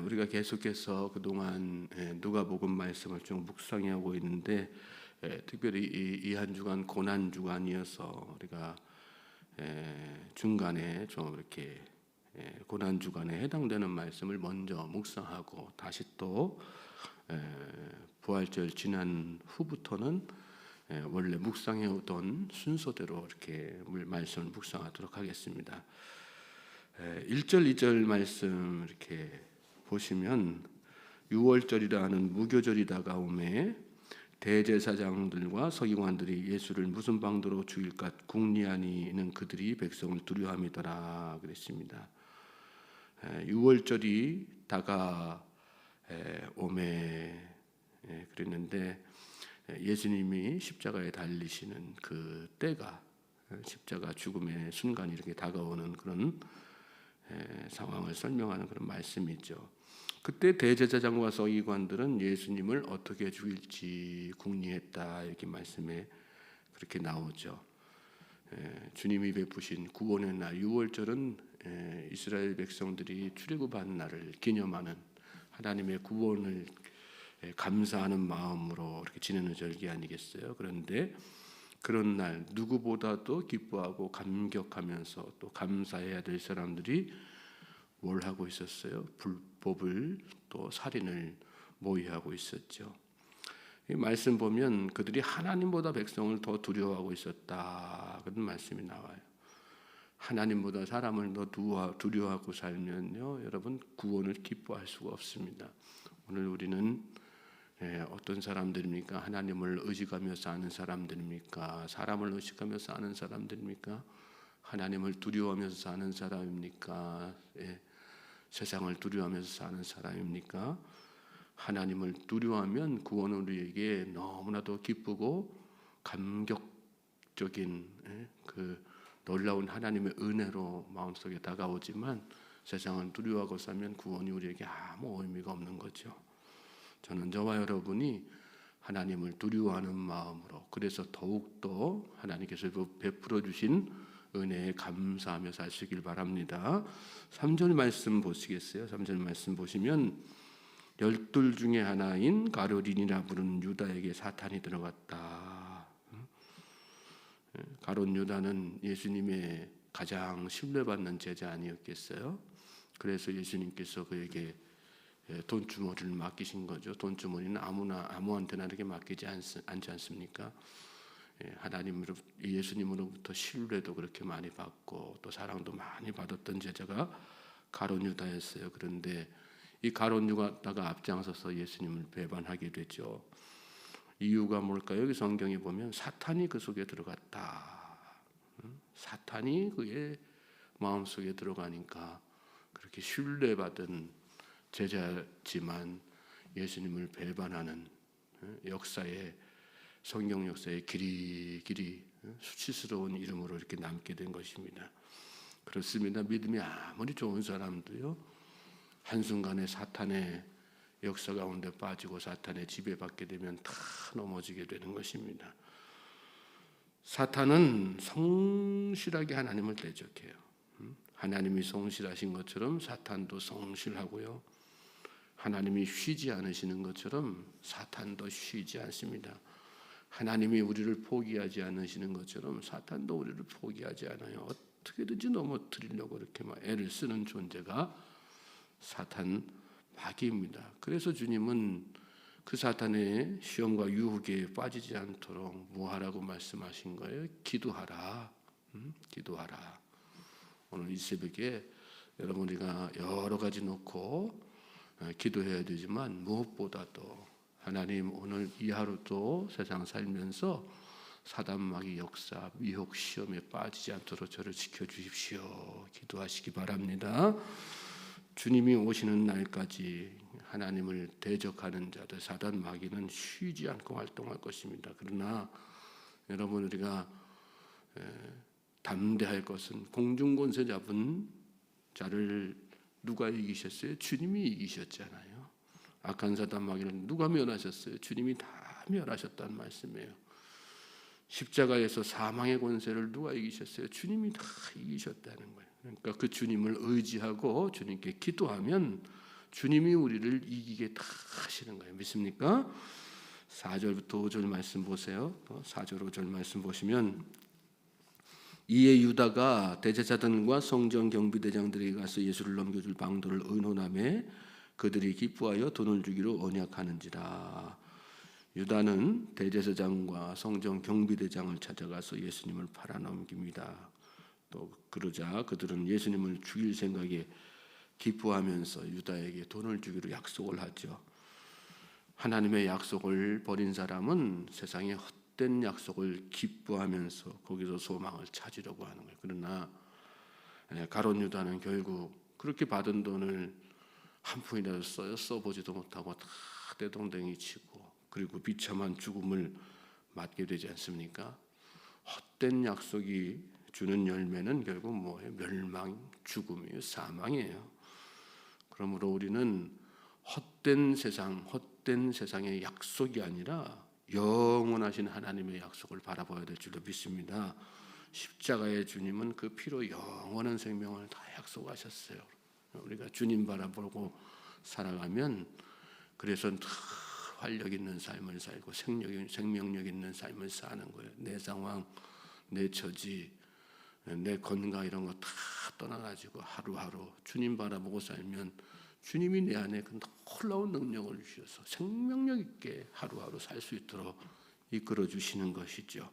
우리가 계속해서 그동안 누가복음 말씀을 좀 묵상하고 있는데 특별히 이 한 주간 고난 주간이어서 우리가 중간에 좀 이렇게 고난 주간에 해당되는 말씀을 먼저 묵상하고 다시 또 부활절 지난 후부터는 원래 묵상해 오던 순서대로 이렇게 말씀을 묵상하도록 하겠습니다. 1절, 2절 말씀 이렇게 보시면 유월절이라는 무교절이 다가오매 대제사장들과 서기관들이 예수를 무슨 방도로 죽일까 궁리하니는 그들이 백성을 두려워함이더라 그랬습니다. 유월절이 다가오매 그랬는데 예수님이 십자가에 달리시는 그 때가 십자가 죽음의 순간이 이렇게 다가오는 그런 상황을 설명하는 그런 말씀이죠. 그때 대제사장과 서기관들은 예수님을 어떻게 죽일지 궁리했다 이렇게 말씀에 그렇게 나오죠. 주님이 베푸신 구원의 날 유월절은 이스라엘 백성들이 출애굽한 날을 기념하는 하나님의 구원을 감사하는 마음으로 이렇게 지내는 절기 아니겠어요? 그런데 그런 날 누구보다도 기뻐하고 감격하면서 또 감사해야 될 사람들이 뭘 하고 있었어요? 불법을 또 살인을 모의하고 있었죠. 이 말씀 보면 그들이 하나님보다 백성을 더 두려워하고 있었다 그런 말씀이 나와요. 하나님보다 사람을 더 두려워하고 살면요, 여러분 구원을 기뻐할 수가 없습니다. 오늘 우리는 어떤 사람들입니까? 하나님을 의식하며 사는 사람들입니까? 사람을 의식하며 사는 사람들입니까? 하나님을 두려워하면서 사는 사람입니까? 세상을 두려워하면서 사는 사람입니까? 하나님을 두려워하면 구원은 우리에게 너무나도 기쁘고 감격적인 그 놀라운 하나님의 은혜로 마음속에 다가오지만 세상을 두려워하고 살면 구원이 우리에게 아무 의미가 없는 거죠. 저는 저와 여러분이 하나님을 두려워하는 마음으로 그래서 더욱더 하나님께서 베풀어 주신 은혜에 감사하며 사시길 바랍니다. 3절 말씀 보시겠어요? 3절 말씀 보시면 12 중에 하나인 가룟이라 부르는 유다에게 사탄이 들어갔다. 가룟 유다는 예수님의 가장 신뢰받는 제자 아니었겠어요? 그래서 예수님께서 그에게 돈주머니를 맡기신 거죠. 돈주머니는 아무한테나 이렇게 맡기지 않지 않습니까? 하나님으로 예수님으로부터 신뢰도 그렇게 많이 받고 또 사랑도 많이 받았던 제자가 가룟 유다였어요. 그런데 이 가룟 유다가 앞장서서 예수님을 배반하게 되죠. 이유가 뭘까요? 여기 성경에 보면 사탄이 그 속에 들어갔다. 사탄이 그의 마음속에 들어가니까 그렇게 신뢰받은 제자지만 예수님을 배반하는 역사에 성경 역사에 길이 수치스러운 이름으로 이렇게 남게 된 것입니다. 그렇습니다. 믿음이 아무리 좋은 사람도요, 한순간에 사탄의 역사 가운데 빠지고 사탄의 지배받게 되면 다 넘어지게 되는 것입니다. 사탄은 성실하게 하나님을 대적해요. 하나님이 성실하신 것처럼 사탄도 성실하고요. 하나님이 쉬지 않으시는 것처럼 사탄도 쉬지 않습니다. 하나님이 우리를 포기하지 않으시는 것처럼 사탄도 우리를 포기하지 않아요. 어떻게든지 넘어뜨리려고 이렇게 막 애를 쓰는 존재가 사탄 마귀입니다. 그래서 주님은 그 사탄의 시험과 유혹에 빠지지 않도록 뭐 하라고 말씀하신 거예요? 기도하라. 기도하라. 오늘 이 새벽에 여러분 우리가 여러 가지 놓고 기도해야 되지만 무엇보다도 하나님 오늘 이 하루도 세상 살면서 사단 마귀 역사 미혹 시험에 빠지지 않도록 저를 지켜주십시오. 기도하시기 바랍니다. 주님이 오시는 날까지 하나님을 대적하는 자들 사단 마귀는 쉬지 않고 활동할 것입니다. 그러나 여러분 우리가 담대할 것은 공중권세 잡은 자를 누가 이기셨어요? 주님이 이기셨잖아요. 악한 사단 마귀는 누가 멸하셨어요? 주님이 다 멸하셨다는 말씀이에요. 십자가에서 사망의 권세를 누가 이기셨어요? 주님이 다 이기셨다는 거예요. 그러니까 그 주님을 의지하고 주님께 기도하면 주님이 우리를 이기게 다 하시는 거예요. 믿습니까? 4절부터 5절 말씀 보세요. 4절 5절 말씀 보시면 이에 유다가 대제사장과 성전 경비대장들에게 가서 예수를 넘겨줄 방도를 의논하며 그들이 기뻐하여 돈을 주기로 언약하는지라. 유다는 대제사장과 성전 경비대장을 찾아가서 예수님을 팔아넘깁니다. 또 그러자 그들은 예수님을 죽일 생각에 기뻐하면서 유다에게 돈을 주기로 약속을 하죠. 하나님의 약속을 버린 사람은 세상의 헛된 약속을 기뻐하면서 거기서 소망을 찾으려고 하는 거예요. 그러나 가룟 유다는 결국 그렇게 받은 돈을 한 푼이라도 써보지도 못하고 다 떼동댕이 치고 그리고 비참한 죽음을 맞게 되지 않습니까? 헛된 약속이 주는 열매는 결국 뭐예요? 멸망, 죽음이에요. 사망이에요. 그러므로 우리는 헛된 세상의 약속이 아니라 영원하신 하나님의 약속을 바라봐야 될 줄로 믿습니다. 십자가의 주님은 그 피로 영원한 생명을 다 약속하셨어요. 우리가 주님 바라보고 살아가면 그래서 활력 있는 삶을 살고 생명력 있는 삶을 사는 거예요. 내 상황, 내 처지, 내 건강 이런 거 다 떠나가지고 하루하루 주님 바라보고 살면 주님이 내 안에 그 놀라운 능력을 주셔서 생명력 있게 하루하루 살 수 있도록 이끌어 주시는 것이죠.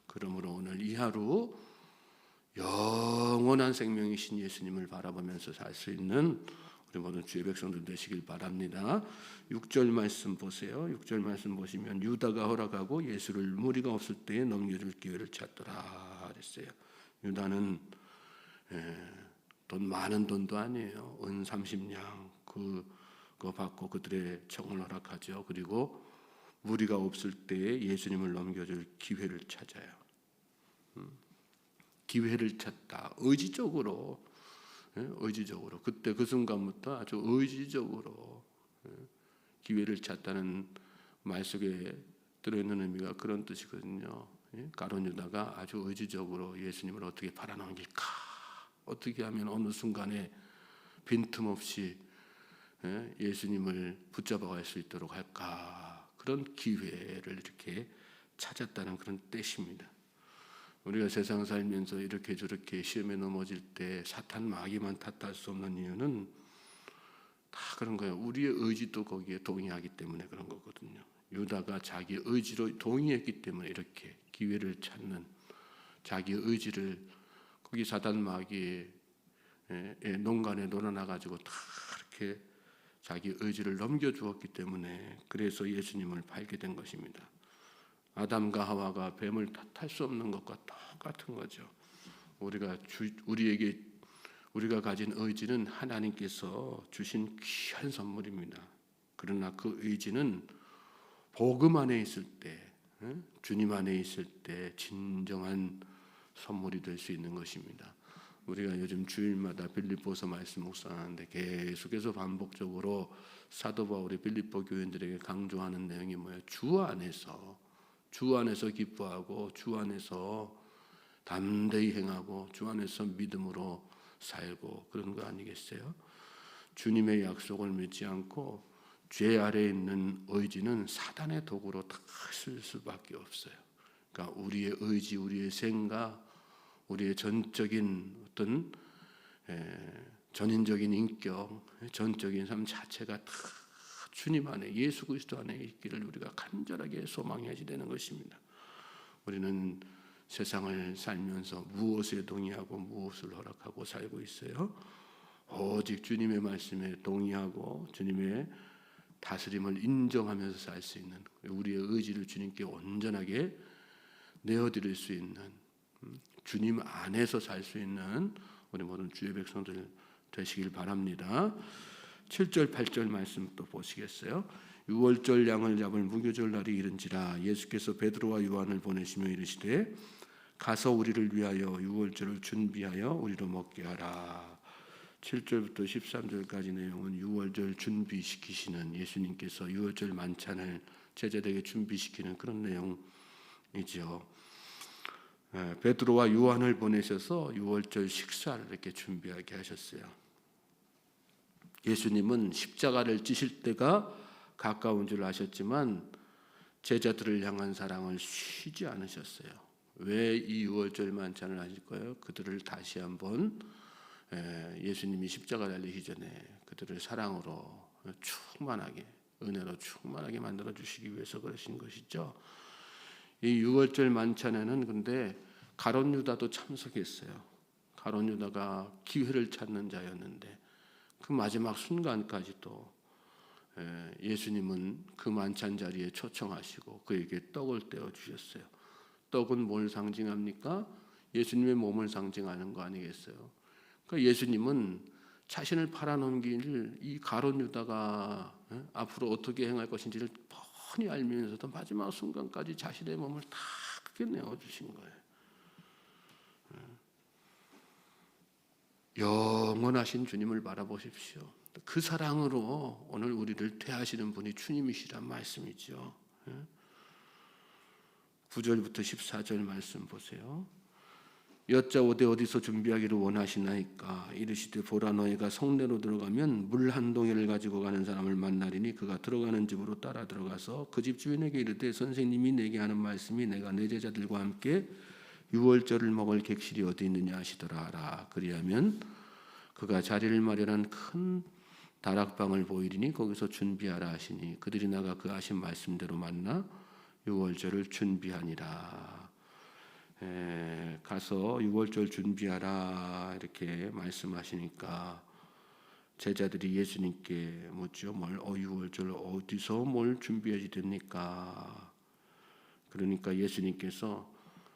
그러므로 오늘 이 하루 영원한 생명이신 예수님을 바라보면서 살 수 있는 우리 모든 주의 백성들 되시길 바랍니다. 6절 말씀 보세요. 6절 말씀 보시면 유다가 허락하고 예수를 무리가 없을 때에 넘겨줄 기회를 찾더라 그랬어요. 유다는 돈 많은 돈도 아니에요. 은 30냥 그거 받고 그들의 청을 허락하죠. 그리고 무리가 없을 때에 예수님을 넘겨줄 기회를 찾아요. 기회를 찾다. 의지적으로 그때 그 순간부터 아주 의지적으로 기회를 찾다는 말 속에 들어있는 의미가 그런 뜻이거든요. 가룟 유다가 아주 의지적으로 예수님을 어떻게 팔아넘길까, 어떻게 하면 어느 순간에 빈틈없이 예수님을 붙잡아갈 수 있도록 할까, 그런 기회를 이렇게 찾았다는 그런 뜻입니다. 우리가 세상 살면서 이렇게 저렇게 시험에 넘어질 때 사탄 마귀만 탓할 수 없는 이유는 다 그런 거예요. 우리의 의지도 거기에 동의하기 때문에 그런 거거든요. 유다가 자기 의지로 동의했기 때문에 이렇게 기회를 찾는, 자기 의지를 거기 사단 마귀의 농간에 놀아나가지고 다 이렇게 자기 의지를 넘겨주었기 때문에 그래서 예수님을 팔게 된 것입니다. 아담과 하와가 뱀을 탓할 수 없는 것과 똑같은 거죠. 우리가 가진 의지는 하나님께서 주신 귀한 선물입니다. 그러나 그 의지는 복음 안에 있을 때, 주님 안에 있을 때 진정한 선물이 될 수 있는 것입니다. 우리가 요즘 주일마다 빌립보서 말씀 묵상하는데 계속해서 반복적으로 사도 바울이 빌립보 교인들에게 강조하는 내용이 뭐예요? 주 안에서 기뻐하고 주 안에서 담대히 행하고 주 안에서 믿음으로 살고 그런 거 아니겠어요? 주님의 약속을 믿지 않고 죄 아래에 있는 의지는 사단의 도구로 다 쓸 수밖에 없어요. 그러니까 우리의 의지, 우리의 생각, 우리의 전적인 어떤 전인적인 인격, 전적인 삶 자체가 다 주님 안에, 예수 그리스도 안에 있기를 우리가 간절하게 소망해야지 되는 것입니다. 우리는 세상을 살면서 무엇에 동의하고 무엇을 허락하고 살고 있어요? 오직 주님의 말씀에 동의하고 주님의 다스림을 인정하면서 살 수 있는, 우리의 의지를 주님께 온전하게 내어드릴 수 있는, 주님 안에서 살 수 있는 우리 모든 주의 백성들 되시길 바랍니다. 7절 8절 말씀 또 보시겠어요? 유월절 양을 잡을 무교절 날이 이른지라 예수께서 베드로와 요한을 보내시며 이르시되 가서 우리를 위하여 유월절을 준비하여 우리로 먹게 하라. 7절부터 13절까지 내용은 유월절 준비시키시는, 예수님께서 유월절 만찬을 제자들에게 준비시키는 그런 내용이죠. 베드로와 요한을 보내셔서 유월절 식사를 이렇게 준비하게 하셨어요. 예수님은 십자가를 지실 때가 가까운 줄 아셨지만 제자들을 향한 사랑을 쉬지 않으셨어요. 왜 이 유월절 만찬을 하실까요? 그들을 다시 한번 예수님이 십자가 달리기 전에 그들을 사랑으로 충만하게, 은혜로 충만하게 만들어 주시기 위해서 그러신 것이죠. 이 유월절 만찬에는 근데 가룟 유다도 참석했어요. 가룟 유다가 기회를 찾는 자였는데 그 마지막 순간까지도 예수님은 그 만찬 자리에 초청하시고 그에게 떡을 떼어 주셨어요. 떡은 뭘 상징합니까? 예수님의 몸을 상징하는 거 아니겠어요? 그러니까 예수님은 자신을 팔아넘길 이 가룟 유다가 앞으로 어떻게 행할 것인지를 뻔히 알면서도 마지막 순간까지 자신의 몸을 다 크게 내어주신 거예요. 영원하신 주님을 바라보십시오. 그 사랑으로 오늘 우리를 대하시는 분이 주님이시란 말씀이죠. 9절부터 14절 말씀 보세요. 여짜오되 어디서 준비하기를 원하시나이까 이르시되 보라 너희가 성내로 들어가면 물 한 동이를 가지고 가는 사람을 만나리니 그가 들어가는 집으로 따라 들어가서 그 집 주인에게 이르되 선생님이 내게 하는 말씀이 내가 내 제자들과 함께 유월절을 먹을 객실이 어디 있느냐 하시더라 하라. 그리하면 그가 자리를 마련한 큰 다락방을 보이리니 거기서 준비하라 하시니 그들이 나가 그 하신 말씀대로 만나 유월절을 준비하니라. 가서 유월절 준비하라 이렇게 말씀하시니까 제자들이 예수님께 묻죠. 유월절 어디서 뭘 준비해야 됩니까? 그러니까 예수님께서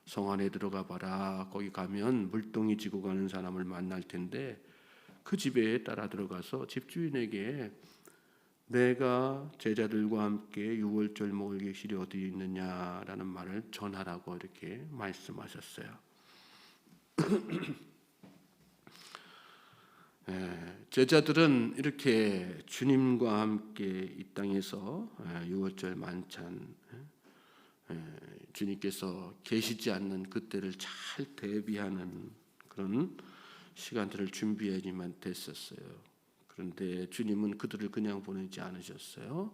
성 안에 들어가 봐라. 거기 가면 물동이 지고 가는 사람을 만날 텐데 그 집에 따라 들어가서 집주인에게 내가 제자들과 함께 유월절 먹을 객실이 어디 있느냐라는 말을 전하라고 이렇게 말씀하셨어요. 제자들은 이렇게 주님과 함께 이 땅에서 유월절 만찬 주님께서 계시지 않는 그때를 잘 대비하는 그런 시간들을 준비해야지만 됐었어요. 그런데 주님은 그들을 그냥 보내지 않으셨어요.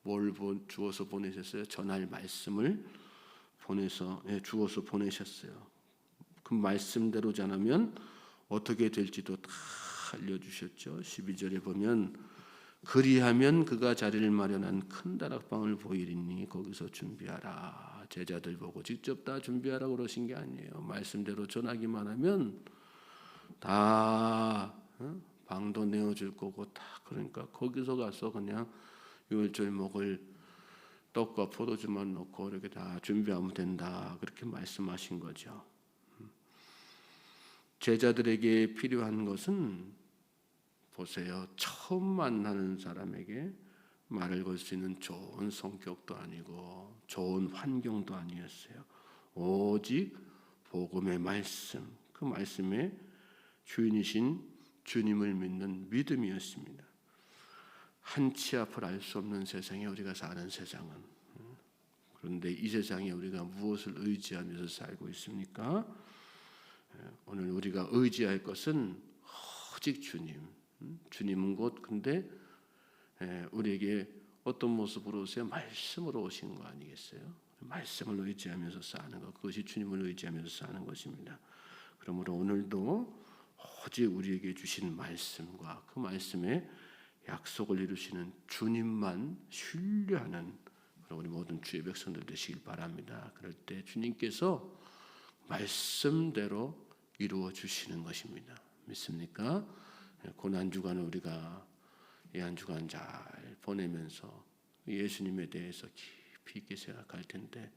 뭘 주어서 보내셨어요? 전할 말씀을 주어서 보내셨어요. 그 말씀대로 전하면 어떻게 될지도 다 알려주셨죠. 12절에 보면 그리하면 그가 자리를 마련한 큰 다락방을 보이리니 거기서 준비하라. 제자들 보고 직접 다 유월절하라고 그러신 게 아니에요. 말씀대로 전하기만 하면 다 방도 내어줄 거고 다 그러니까 거기서 가서 그냥 유월절 먹을 떡과 포도주만 넣고 이렇게 다 준비하면 된다. 그렇게 말씀하신 거죠. 제자들에게 필요한 것은 보세요. 처음 만나는 사람에게 말을 걸 수 있는 좋은 성격도 아니고 좋은 환경도 아니었어요. 오직 복음의 말씀, 그 말씀의 주인이신 주님을 믿는 믿음이었습니다. 한치 앞을 알 수 없는 세상에 우리가 사는 세상은, 그런데 이 세상에 우리가 무엇을 의지하면서 살고 있습니까? 오늘 우리가 의지할 것은 오직 주님. 주님은 곧 근데 우리에게 어떤 모습으로 오세요? 말씀으로 오신 거 아니겠어요? 말씀을 의지하면서 사는 것, 그것이 주님을 의지하면서 사는 것입니다. 그러므로 오늘도 오직 우리에게 주신 말씀과 그 말씀의 약속을 이루시는 주님만 신뢰하는 우리 모든 주의 백성들 되시길 바랍니다. 그럴 때 주님께서 말씀대로 이루어 주시는 것입니다. 믿습니까? 고난 주간을 우리가 이 한 주간 잘 보내면서 예수님에 대해서 깊이 있게 생각할 텐데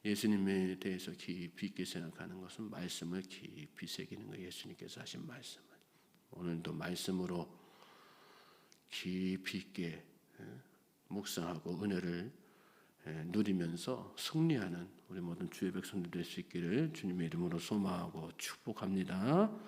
예수님에 대해서 깊이 있게 생각하는 것은 말씀을 깊이 새기는 거예요. 예수님께서 하신 말씀을 오늘도 말씀으로 깊이 있게 묵상하고 은혜를 누리면서 승리하는 우리 모든 주의 백성들 될 수 있기를 주님의 이름으로 소망하고 축복합니다.